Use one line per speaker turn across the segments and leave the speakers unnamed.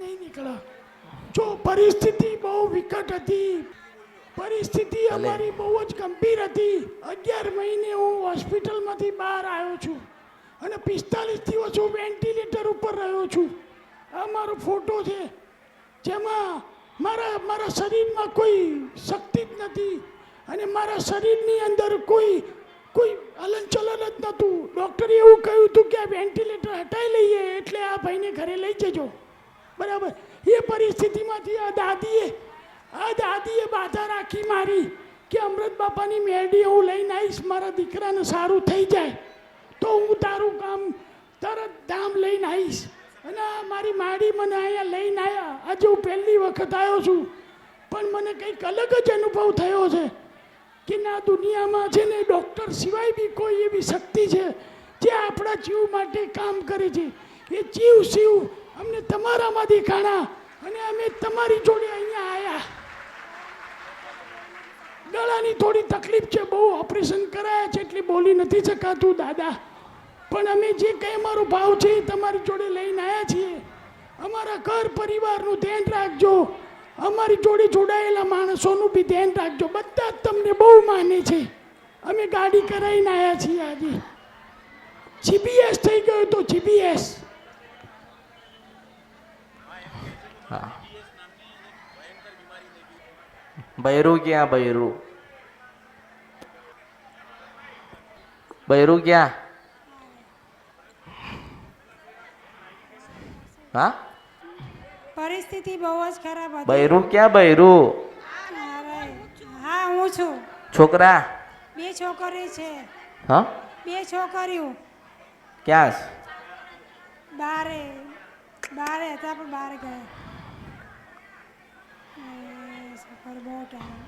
नहीं निकला। जो परिस्थिति बहुत विकट હતી, પરિસ્થિતિ અમારી બહુ જ ગંભીર હતી। 11 મહિને હું હોસ્પિટલમાંથી બહાર આવ્યો છું અને 45 દિવસ હું વેન્ટિલેટર ઉપર રહ્યો છું। આ મારો ફોટો છે, જેમાં મારા શરીરમાં કોઈ શક્તિ જ નથી અને મારા શરીરની અંદર કોઈ હલનચલન જ નહોતું। ડૉક્ટરે એવું કહ્યું હતું કે આ વેન્ટિલેટર હટાવી લઈએ એટલે આ ભાઈને ઘરે લઈ જજો, બરાબર। એ પરિસ્થિતિમાંથી આ દાદીએ બાધા રાખી મારી કે અમૃત બાપાની મેરડી હું લઈને આવીશ, મારા દીકરાને સારું થઈ જાય તો હું તારું કામ તરત ધામ લઈને આવીશ। અને આ મારી માડી મને અહીંયા લઈને આવ્યા। આજે હું પહેલી વખત આવ્યો છું, પણ મને કંઈક અલગ જ અનુભવ થયો છે કે ના દુનિયામાં છે ને ડૉક્ટર સિવાય બી કોઈ એવી શક્તિ છે જે આપણા જીવ માટે કામ કરે છે। એ જીવ શિવ અમને તમારામાં દેખાણા અને અમે તમારી જોડે અહીંયા આવ્યા। ગળાની થોડી તકલીફ છે, બહુ ઓપરેશન કરાયા છે એટલે બોલી નથી શકાતું દાદા, પણ અમે જે કંઈ અમારો ભાવ છે એ તમારી જોડે લઈને આવ્યા છીએ। અમારા ઘર પરિવારનું ધ્યાન રાખજો, અમારી જોડે જોડાયેલા માણસોનું બી ધ્યાન રાખજો। બધા જ તમને બહુ માને છે। અમે ગાડી કરાવીને આવ્યા છીએ। આજે જીબીએસ થઈ ગયો તો જીબીએસ
બૈરું ક્યાં? બૈરું ક્યાં? હા,
પરિસ્થિતિ બહુ જ ખરાબ હતી।
બૈરું ક્યાં? બૈરું
હા, હું છું।
છોકરા?
2 છોકરી છે।
હા,
2 છોકરીઓ
ક્યાં?
બારે હતા પણ બહાર ગયા। સફર બહુ ટાઈમ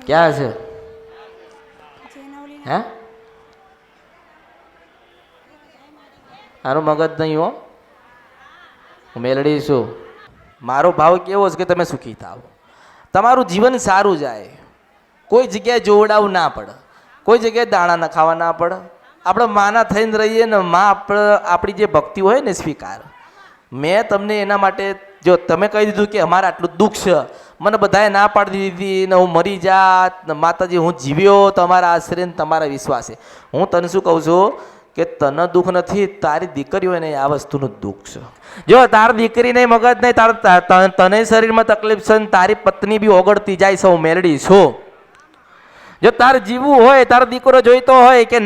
ક્યાં છે? હે, આનું મગજ નહીં હો, હું મેલડી છું। મારો ભાવ કેવો છે કે તમે સુખી થાવ, તમારું જીવન સારું જાય, કોઈ જગ્યાએ જોવડાવું ના પડે, કોઈ જગ્યાએ દાણા ન ખાવા ના પડે। આપણે માના થઈને રહીએ ને, માં આપણી જે ભક્તિ હોય ને સ્વીકાર। મેં તમને એના માટે જો તમે કહી દીધું કે અમારે આટલું દુઃખ છે, મને બધાએ ના પાડી દીધી ને હું મરી જાત ને માતાજી હું જીવ્યો તમારા આશ્રય ને તમારા વિશ્વાસે। હું તને શું કહું છું કે તને દુઃખ નથી, તારી દીકરી હોય ને આ વસ્તુનું દુઃખ છે। જો તારી દીકરીને મગજ નહીં, તને શરીરમાં તકલીફ છે ને તારી પત્ની બી ઓગળતી જાય છે, હું મેલડી છું। જો તારે જીવવું હોય, તારો દીકરો જોઈતો હોય કે